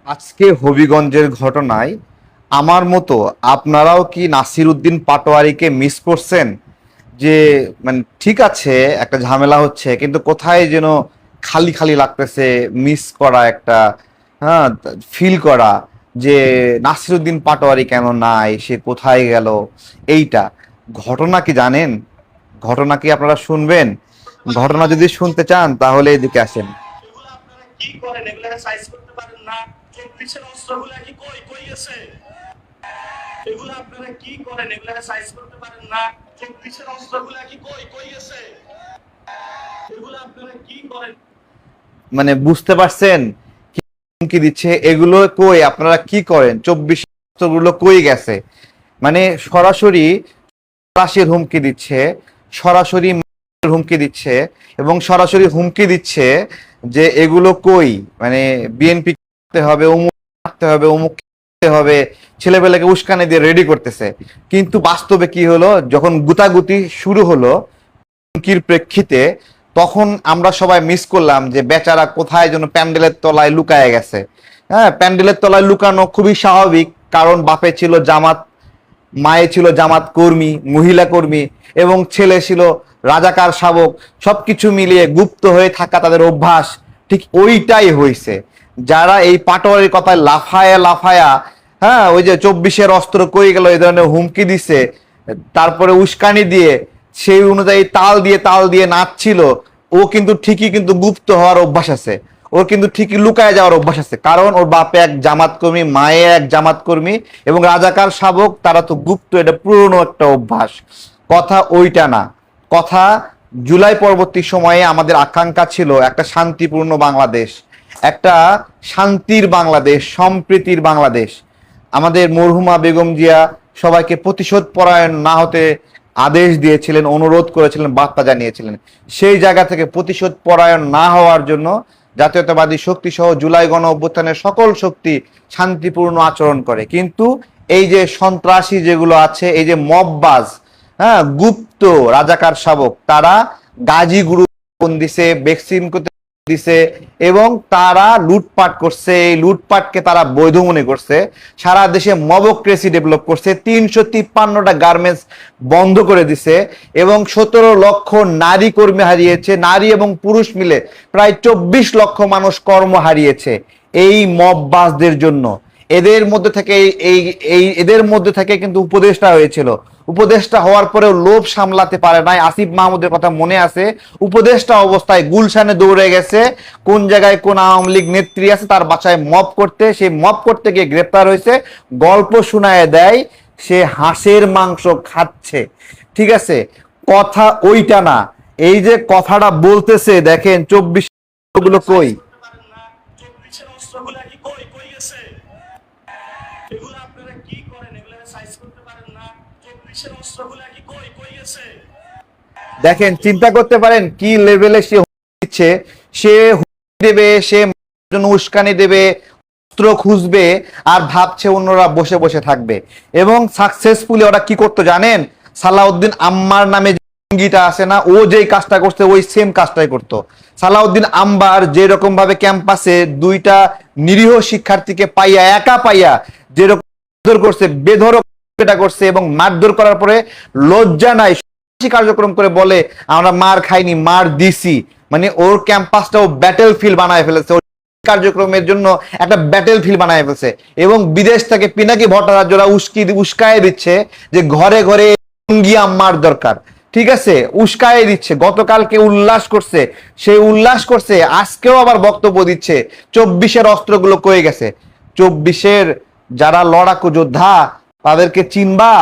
আজকে হবিগঞ্জের ঘটনায় আমার মতো আপনারাও কি নাসির উদ্দিন পাটোয়ারিকে মিস করছেন? যে মানে ঠিক আছে, একটা ঝামেলা হচ্ছে কিন্তু কোথায় যেন খালি খালি লাগতেছে, মিস করা একটা, হ্যাঁ, ফিল করা যে নাসির উদ্দিন পাটোয়ারি কেন নাই, সে কোথায় গেল। এইটা ঘটনা কি জানেন? ঘটনা কি আপনারা শুনবেন? ঘটনা যদি শুনতে চান তাহলে এদিকে আসেন। এগুলো আপনারা কি করেন? এগুলা সাইজ করতে পারেন না? 24-এর অস্ত্রগুলা কি কই কই গেছে? এগুলো আপনারা কি করেন? এগুলা সাইজ করতে পারেন না? 24-এর অস্ত্রগুলা কি কই কই গেছে? এগুলো আপনারা কি করেন? মানে বুঝতে পারছেন কি হুমকি দিচ্ছে? এগুলো কই, আপনারা কি করেন? 24 গুলো কই গেছে? মানে সরাসরি রাশির হুমকি দিচ্ছে, সরাসরি হুমকি দিচ্ছে, এবং সরাসরি হুমকি দিচ্ছে যে এগুলো কই, মানে বিএনপি করতে হবে, অমুক করতে হবে, অমুক করতে হবে, ছেলেবেলাকে উস্কানি দিয়ে রেডি করতেছে। কিন্তু বাস্তবে কি হলো, যখন গুতাগুতি শুরু হলো হুমকির প্রেক্ষিতে, তখন আমরা সবাই মিস করলাম যে বেচারা কোথায় যেন প্যান্ডেলের তলায় লুকায় গেছে। হ্যাঁ, প্যান্ডেলের তলায় লুকানো খুবই স্বাভাবিক, কারণ বাপে ছিল জামাত, মায়ে ছিল জামাত কর্মী, মহিলা কর্মী, এবং ছেলে ছিল রাজাকার শাবক। সবকিছু মিলিয়ে গুপ্ত হয়ে থাকা তাদের অভ্যাস। ঠিক ওইটাই হয়েছে। যারা এই পাটোয়ারির কথায় লাফায়া লাফায়া, হ্যাঁ, ওই যে 24-এর অস্ত্র কই গেল এই ধরনের হুমকি দিছে, তারপরে উস্কানি দিয়ে সেই অনুযায়ী তাল দিয়ে নাচছিল, ও কিন্তু ঠিকই কিন্তু গুপ্ত হওয়ার অভ্যাস আছে। ওর কিন্তু ঠিকই লুকায় যাওয়ার অভ্যাস আছে, কারণ ওর বাপে এক জামাত কর্মী, মায়ে এক জামাত কর্মী, এবং রাজাকার শাবক, তারা তো গুপ্ত, এটা পুরনো একটা অভ্যাস। কথা ওইটা না। কথা, জুলাই পরবর্তী সময়ে আমাদের আকাঙ্ক্ষা ছিল একটা শান্তিপূর্ণ বাংলাদেশ, একটা শান্তির বাংলাদেশ, সম্প্রীতির বাংলাদেশ। আমাদের মরহুমা বেগম জিয়া সবাইকে প্রতিশোধ পরায়ণ না হতে আদেশ দিয়েছিলেন, অনুরোধ করেছিলেন, বার্তা জানিয়েছিলেন। সেই জায়গা থেকে প্রতিশোধ পরায়ণ না হওয়ার জন্য জাতীয়তাবাদী শক্তি সহ জুলাই গণ অভ্যুত্থানের সকল শক্তি শান্তিপূর্ণ আচরণ করে। কিন্তু এই যে সন্ত্রাসী যেগুলো আছে, এই যে মববাজ, হ্যাঁ, গুপ্ত রাজাকার শাবক, তারা গাজী গুরু দিছে, ভ্যাকসিন দিছে, এবং তারা লুটপাট করছে। এই লুটপাটকে তারা বৈধ মনে করছে। সারা দেশে মবক্রেসি ডেভেলপ করছে, 353টা গার্মেন্টস বন্ধ করে দিছে, এবং 17 লক্ষ নারী কর্মী হারিয়েছে। নারী এবং পুরুষ মিলে প্রায় 24 লক্ষ মানুষ কর্ম হারিয়েছে এই মববাজদের জন্য। এদের মধ্যে থেকে এই এই এদের মধ্যে থেকে কিন্তু উপদেষ্টা হয়েছিল। উপদেষ্টা হওয়ার পরেও লোভ সামলাতে পারে নাই। আসিফ মাহমুদের কথা মনে আছে? উপদেষ্টা অবস্থায় গুলশানে দৌড়ে গেছে, কোন জায়গায় কোন আওয়ামী লীগ নেত্রী আছে তার বাসায় মব করতে। সেই মব করতে গিয়ে গ্রেপ্তার হয়েছে। গল্প শোনায় দেয় সে হাঁসের মাংস খাচ্ছে। ঠিক আছে, কথা ওইটা না। এই যে কথাটা বলতেছে, দেখেন 24 গুলো কই। সাইজ করতে পারেন না? 24-এর অস্ত্রগুলা কি কই কই গেছে? এগুলো আপনারা কি করেন? এগুলা সাইজ করতে পারেন না? 24-এর অস্ত্রগুলা কি কই কই গেছে? দেখেন, চিন্তা করতে পারেন কি লেভেলে সে দিচ্ছে। সে দেবে, সে জন্য উস্কানি দেবে, অস্ত্র খুঁজবে, আর ভাবছে অন্যরা বসে বসে থাকবে। এবং সাকসেসফুলি ওরা কি করতো জানেন? সালাউদ্দিন আম্মার নামে যে জঙ্গিটা আছে না, ও যেই কাজটা করছে ওই সেম কাজটাই করতো। সালাউদ্দিন আম্বার যেরকম ভাবে ক্যাম্পাসে দুইটা নিরীহ শিক্ষার্থীকে পাইয়া, একা পাইয়া, যেরকম মারধর করছে, বেধড়ক এটা করছে, এবং মারধর করার পরে লজ্জা নাই কার্যক্রম করে বলে আমরা মার খাইনি, মার দিছি। মানে ওর ক্যাম্পাসটাও ব্যাটেল ফিল্ড বানায় ফেলেছে, কার্যক্রমের জন্য একটা ব্যাটেল ফিল্ড বানায় ফেলছে। এবং বিদেশ থেকে পিনাকি ভট্টাচার্যরা উস্কায় দিচ্ছে যে ঘরে ঘরে জঙ্গি আম্মার দরকার। ঠিক আছে, উস্কায় দিচ্ছে। গতকালকে উল্লাস করছে, সেই উল্লাস করছে, আজকেও আবার বক্তব্য দিচ্ছে 24-এর অস্ত্রগুলো কয়ে গেছে। 24-এর যারা লড়াকু যোদ্ধা তাদেরকে চিনবা?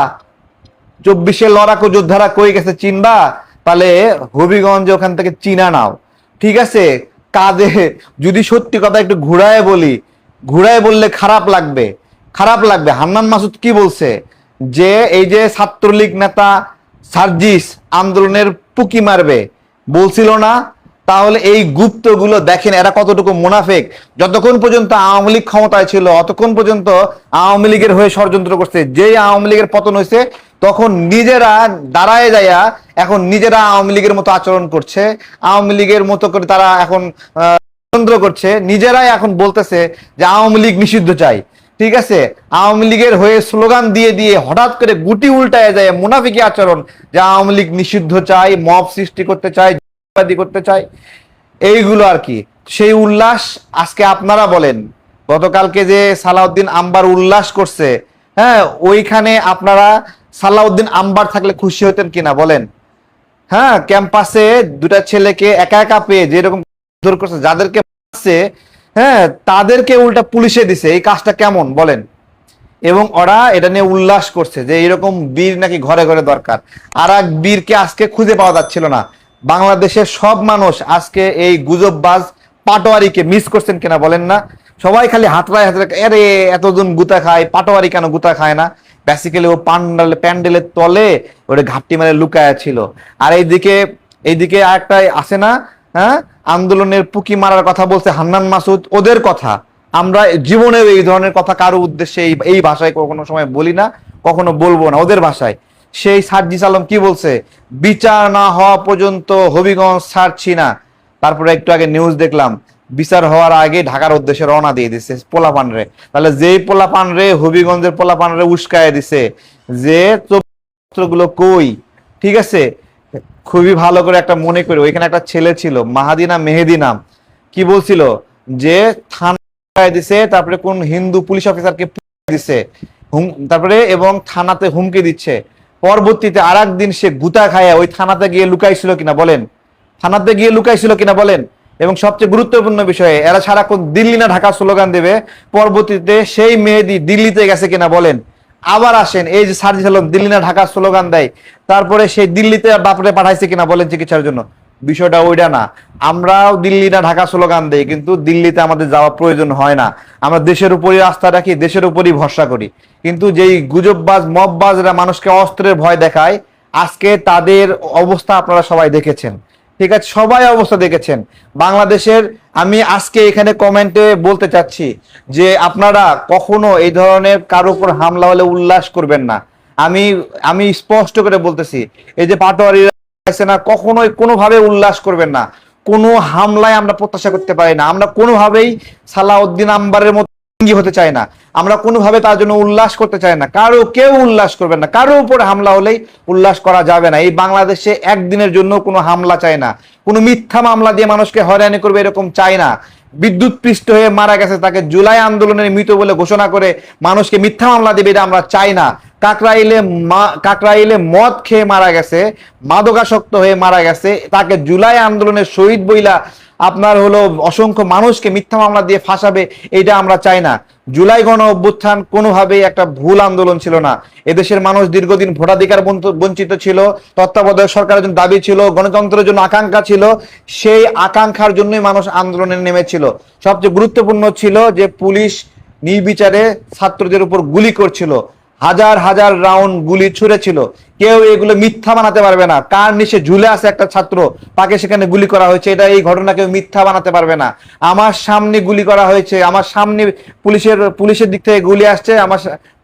24-এর লড়াকু যোদ্ধারা কই গেছে চিনবা? তাহলে হবিগঞ্জে ওখান থেকে চিনা নাও। ঠিক আছে, কাঁধে যদি সত্যি কথা একটু ঘুরায় বলি, ঘুরায় বললে খারাপ লাগবে, খারাপ লাগবে। হান্নান মাসুদ কি বলছে যে এই যে ছাত্রলীগ নেতা সার্জিস আন্দোলনের পুকি মারবে বলছিল না? তাহলে এই গুপ্তগুলো দেখেন এরা কতটুকু মুনাফেক। যতক্ষণ পর্যন্ত আওয়ামী লীগ ক্ষমতায় ছিল অতক্ষণ পর্যন্ত আওয়ামী লীগের হয়ে ষড়যন্ত্র করছে। যেই আওয়ামী লীগের পতন হয়েছে তখন নিজেরা দাঁড়ায় যায়া এখন নিজেরা আওয়ামী লীগের মতো আচরণ করছে। আওয়ামী লীগের মতো করে তারা এখন ষড়যন্ত্র করছে, নিজেরাই এখন বলতেছে যে আওয়ামী লীগ নিষিদ্ধ চাই। ঠিক আছে, আওয়ামী লীগের হয়ে স্লোগান দিয়ে দিয়ে হঠাৎ করে গুটি উল্টায় যায় মুনাফিকি আচরণ, যে আওয়ামী লীগ নিষিদ্ধ চাই, মব সৃষ্টি করতে চাই, করতে চাই, এইগুলো আর কি। সেই উল্লাস আজকে আপনারা বলেন, গতকালকে যে সালাউদ্দিন আম্বার উল্লাস করছে, হ্যাঁ, ওইখানে আপনারা সালাউদ্দিন আম্বার থাকলে খুশি হতেন কিনা বলেন? হ্যাঁ, ক্যাম্পাসে দুটা ছেলেকে একা একা পেয়ে যেরকম ধর করছে, যাদেরকে মারছে, হ্যাঁ, তাদেরকে উল্টা পুলিশে দিছে, এই কাজটা কেমন বলেন? এবং ওরা এটা নিয়ে উল্লাস করছে যে এরকম বীর নাকি ঘরে ঘরে দরকার। আর এক বীরকে আজকে খুঁজে পাওয়া যাচ্ছিল না। বাংলাদেশের সব মানুষ আজকে এই গুজববাজ পাটোয়ারিকে মিস করছেন কিনা বলেন না? সবাই খালি হাতড়ায় হাতড়ায়, আরে এতজন গুতা খায়, পাটোয়ারি কেন গুতা খায় না? বেসিক্যালি ও প্যান্ডেলের তলে ওরে ঘাপটি মারে লুকায়া ছিল। আর এইদিকে আরেকটা আছে না, হ্যাঁ, আন্দোলনের পুকি মারার কথা বলছে হান্নান মাসুদ, ওদের কথা আমরা জীবনের এই ধরনের কথা কারো উদ্দেশ্যে এই ভাষায় কখনো সময় বলি না, কখনো বলবো না, ওদের ভাষায়। সেই সার্জিস আলম কি বলছে, বিচার না হওয়া পর্যন্ত হবিগঞ্জ ছাড়ছি না। তারপরে একটু আগে নিউজ দেখলাম, বিচার হওয়ার আগে ঢাকার উদ্দেশ্যে রওনা দিয়ে দিছে পোলাপান রে। তাহলে যেই পোলাপান রে, হবিগঞ্জের পোলাপান রে উস্কায় দিছে যে গুলো কই। ঠিক আছে, খুবই ভালো করে একটা মনে করি, ওইখানে একটা ছেলে ছিল মাহাদিনা মেহেদি নাম, কি বলছিল যে থানায় দিছে, তারপরে কোন হিন্দু পুলিশ অফিসারকে দিছে, তারপরে এবং থানাতে হুমকি দিচ্ছে। পরবর্তীতে আর একদিন সে গুতা খায় ওই থানাতে গিয়ে লুকাইছিল কিনা বলেন? থানাতে গিয়ে লুকাইছিল কিনা বলেন? এবং সবচেয়ে গুরুত্বপূর্ণ বিষয়ে এরা সারাক্ষণ দিল্লি না ঢাকা স্লোগান দেবে, পরবর্তীতে সেই মেহেদি দিল্লিতে গেছে কিনা বলেন? আবার আসেন, এই যে সার্জিস আলম দিল্লি না ঢাকা স্লোগান দেয়, তারপরে সেই দিল্লিতে বাপরে পাঠাইছে কিনা বলেন চিকিৎসার জন্য? বিষয়টা ওইটা না। আমরাও দিল্লি না ঢাকা স্লোগান দেই, কিন্তু দিল্লিতে আমাদের যাওয়া প্রয়োজন হয় না। আমরা দেশের উপরই আস্থা রাখি, দেশের উপরই ভরসা করি। কিন্তু যেই গুজববাজ মববাজরা মানুষকে অস্ত্রের ভয় দেখায়, আজকে তাদের অবস্থা আপনারা সবাই দেখেছেন। ঠিক আছে, সবাই অবস্থা দেখেছেন বাংলাদেশের। আমি আজকে এখানে কমেন্টে বলতে চাচ্ছি যে আপনারা কখনো এই ধরনের কারোর উপর হামলা হলে উল্লাস করবেন না। আমি স্পষ্ট করে বলতেছি, এই যে পাটোয়ারিরা আছে না, কখনোই কোনোভাবে উল্লাস করবেন না। কোনো হামলায় আমরা প্রত্যাশা করতে পারি না। আমরা কোনোভাবেই সালাউদ্দিন আম্বারের মতো হতে চাই না। আমরা কোনোভাবে তার জন্য উল্লাস করতে চাই না। কেউ উল্লাস করবেন না। কারো উপরে হামলা হলেই উল্লাস করা যাবে না। এই বাংলাদেশে একদিনের জন্য কোনো হামলা চাই না। কোনো মিথ্যা মামলা দিয়ে মানুষকে হয়রানি করবে এরকম চাই না। বিদ্যুৎ পৃষ্ঠ হয়ে মারা গেছে, তাকে জুলাই আন্দোলনের মৃত বলে ঘোষণা করে মানুষকে মিথ্যা মামলা দিবে, এটা আমরা চাই না। কাকরাইলে মদ খেয়ে মারা গেছে, মাদকাসক্ত হয়ে মারা গেছে, তাকে জুলাই আন্দোলনের শহীদ বইলা আপনার হলো অসংখ্য মানুষকে মিথ্যা মামলা দিয়ে ফাঁসাবে, এটা আমরা চাই না। জুলাই গণ অভ্যুত্থান কোনোভাবেই একটা ভুল আন্দোলন ছিল না। এদেশের মানুষ দীর্ঘদিন ভোটাধিকার বঞ্চিত ছিল, তত্ত্বাবধায়ক সরকারের জন্য দাবি ছিল, গণতন্ত্রের জন্য আকাঙ্ক্ষা ছিল। সেই আকাঙ্ক্ষার জন্যই মানুষ আন্দোলনে নেমেছিল। সবচেয়ে গুরুত্বপূর্ণ ছিল যে পুলিশ নির্বিচারে ছাত্রদের উপর গুলি করছিল, হাজার হাজার রাউন্ড গুলি ছুড়েছিল। কেউ এগুলো মিথ্যা বানাতে পারবে না। কার নিচে ঝুলে আছে একটা ছাত্র, তাকে সেখানে গুলি করা হয়েছে, এটা এই ঘটনা কেউ মিথ্যা বানাতে পারবে না। আমার সামনে গুলি করা হয়েছে, আমার সামনে পুলিশের দিক থেকে গুলি আসছে, আমার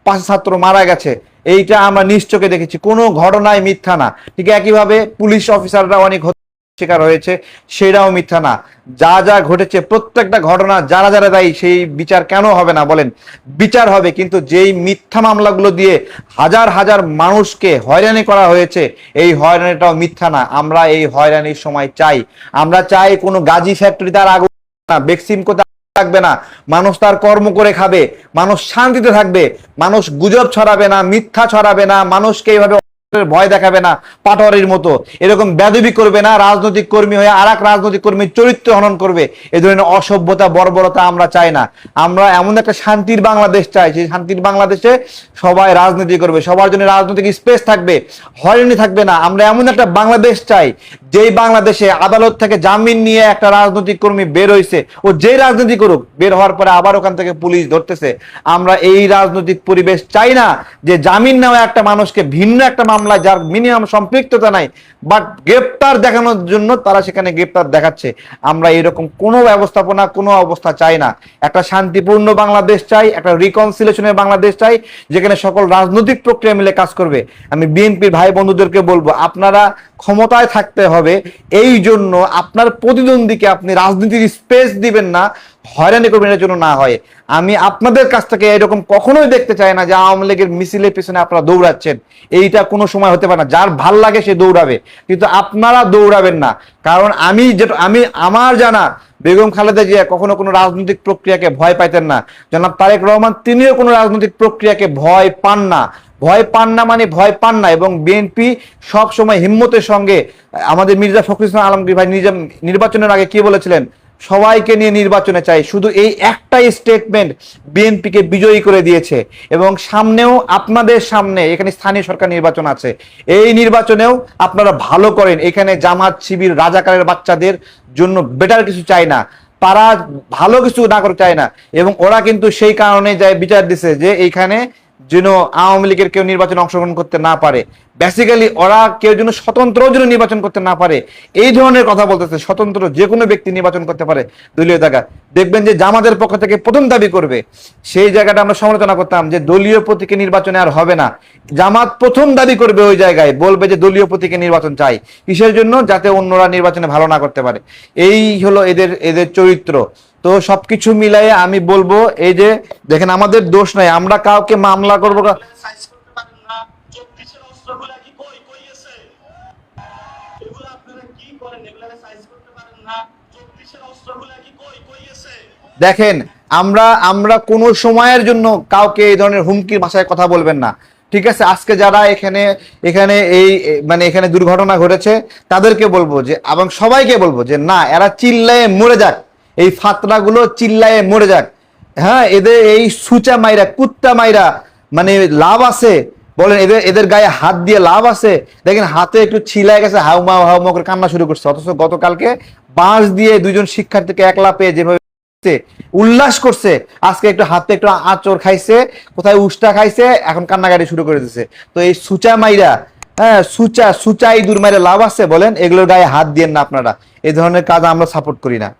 পাশে ছাত্র মারা গেছে, এইটা আমরা নিজ চোখে দেখেছি। কোনো ঘটনাই মিথ্যা না। ঠিক একইভাবে পুলিশ অফিসাররা অনেক শিকার হয়েছে, সেটাও মিথ্যা না। যা যা ঘটেছে প্রত্যেকটা ঘটনা যারা যারা দায়ী, সেই বিচার কেন হবে না বলেন? বিচার হবে, কিন্তু যেই মিথ্যা মামলাগুলো দিয়ে হাজার হাজার মানুষকে হয়রানি করা হয়েছে, এই হয়রানিটাও মিথ্যা না। আমরা এই হয়রানির সময় চাই, আমরা চাই কোনো গাজী ফ্যাক্টরি তার আগুন না, বেক্সিম কোথায় থাকবে না, মানুষ তার কর্ম করে খাবে, মানুষ শান্তিতে থাকবে, মানুষ গুজব ছড়াবে না, মিথ্যা ছড়াবে না, মানুষকে এইভাবে ভয় দেখাবে না, পাটোয়ারির মতো এরকম বেদবি করবে না, রাজনৈতিক কর্মী হয়ে আর এক রাজনৈতিক কর্মীর চরিত্র হনন করবে, এই ধরনের অসভ্যতা বর্বরতা আমরা চাই না। আমরা এমন একটা শান্তির বাংলাদেশ চাই, সেই শান্তির বাংলাদেশে সবাই রাজনীতি করবে, সবার জন্য রাজনৈতিক স্পেস থাকবে, হয়রানি থাকবে না। আমরা এমন একটা বাংলাদেশ চাই যেই বাংলাদেশে আদালত থেকে জামিন নিয়ে একটা রাজনৈতিক কর্মী বের হয়েছে, ও যে রাজনীতি করুক, বের হওয়ার পরে আবার ওখান থেকে পুলিশ ধরতেছে। আমরা এই রাজনৈতিক পরিবেশ চাই না যে জামিন নেওয়া একটা মানুষকে ভিন্ন একটা মামলা মামলায় যার মিনিমাম সম্পৃক্ততা নাই, বাট গ্রেপ্তার দেখানোর জন্য তারা সেখানে গ্রেপ্তার দেখাচ্ছে। আমরা এরকম কোনো ব্যবস্থাপনা, কোনো অবস্থা চাই না। একটা শান্তিপূর্ণ বাংলাদেশ চাই, একটা রিকনসিলিয়েশনের বাংলাদেশ চাই, যেখানে সকল রাজনৈতিক প্রক্রিয়া মিলে কাজ করবে। আমি বিএনপির ভাই বন্ধুদেরকে বলবো, আপনারা ক্ষমতায় থাকতে হবে, এই জন্য আপনার প্রতিদ্বন্দ্বীকে আপনি রাজনীতির স্পেস দিবেন না, হয়রানি করবেন, এর জন্য না হয়। আমি আপনাদের কাছ থেকে এরকম কখনোই দেখতে চাই না যে আওয়ামী লীগের মিছিলের পিছনে আপনারা দৌড়াচ্ছেন। এইটা কোনো সময় হতে পারে না। যার ভাল লাগে সে দৌড়াবে, কিন্তু আপনারা দৌড়াবেন না। কারণ আমি আমার জানা বেগম খালেদা জিয়া কখনো কোনো রাজনৈতিক প্রক্রিয়াকে ভয় পাইতেন না। জনাব তারেক রহমান তিনিও কোনো রাজনৈতিক প্রক্রিয়াকে ভয় পান না। ভয় পান না মানে ভয় পান না। এবং বিএনপি সব সময় হিম্মতের সঙ্গে, আমাদের মির্জা ফখরুল ইসলাম আলমগীর ভাই নিজে নির্বাচনের আগে কি বলেছিলেন, সবাইকে নিয়ে নির্বাচনে চাই। শুধু এই একটাই স্টেটমেন্ট বিএনপিকে বিজয়ী করে দিয়েছে। এবং সামনেও আপনাদের সামনে এখানে স্থানীয় সরকার নির্বাচন আছে, এই নির্বাচনেও আপনারা ভালো করেন। এখানে জামাত শিবির রাজাকারের বাচ্চাদের জন্য বেটার কিছু চায় না, তারা ভালো কিছু না করে চায় না। এবং ওরা কিন্তু সেই কারণে যায় বিচার দিছে যে এইখানে যেন আওয়ামী লীগের কেউ নির্বাচনে অংশগ্রহণ করতে না পারে। বেসিক্যালি ওরা কেউ যেন স্বতন্ত্র যেন নির্বাচন করতে না পারে, এই ধরনের কথা বলতেছে। স্বতন্ত্র যে কোনো ব্যক্তি নির্বাচন করতে পারে দলীয় জায়গা। দেখবেন যে জামাতের পক্ষ থেকে প্রথম দাবি করবে, সেই জায়গাটা আমরা সমালোচনা করতাম যে দলীয় প্রতীকে নির্বাচনে আর হবে না। জামাত প্রথম দাবি করবে ওই জায়গায়, বলবে যে দলীয় প্রতীকে নির্বাচন চাই। কিসের জন্য? যাতে অন্যরা নির্বাচনে ভালো না করতে পারে। এই হলো এদের চরিত্র। তো সবকিছু মিলাই আমি বলবো, এই যে দেখেন আমাদের দোষ নাই, আমরা কাউকে মামলা করবো। সাইজ করতে পারেন না, 24-এর অস্ত্রগুলা কি কই কই গেছে? এগুলো আপনারা কি করেন? এগুলা সাইজ করতে পারেন না, 24-এর অস্ত্রগুলা কি কই কই গেছে? দেখেন, আমরা কোনো সময়ের জন্য কাউকে এই ধরনের হুমকির ভাষায় কথা বলবেন না, ঠিক আছে? আজকে যারা এখানে এই মানে এখানে দুর্ঘটনা ঘটেছে তাদেরকে বলবো যে, এবং সবাইকে বলবো যে না, এরা চিল্লায়ে মরে যাক, এই ফাতরাগুলো চিল্লায়ে মরে যাক। হ্যাঁ, এদের এই সুচা মাইরা, কুত্তা মাইরা মানে লাভ আছে? বলেন, এদের গায়ে হাত দিয়ে লাভ আছে? দেখেন হাতে একটু ছিলায় গেছে, হাউমাউ করে কান্না শুরু করছে। অথচ গতকালকে বাঁশ দিয়ে দুইজন শিক্ষার্থীকে একলা পেয়ে যেভাবে উল্লাস করছে, আজকে একটু হাতে একটু আঁচড় খাইছে, কোথায় উষ্টা খাইছে, এখন কান্নাকাটি শুরু করে দিচ্ছে। তো এই সুচা মাইরা, হ্যাঁ সুচা ইঁদুর মাইরা লাভ আছে? বলেন, এগুলোর গায়ে হাত দিয়েন না আপনারা। এই ধরনের কাজ আমরা সাপোর্ট করি না।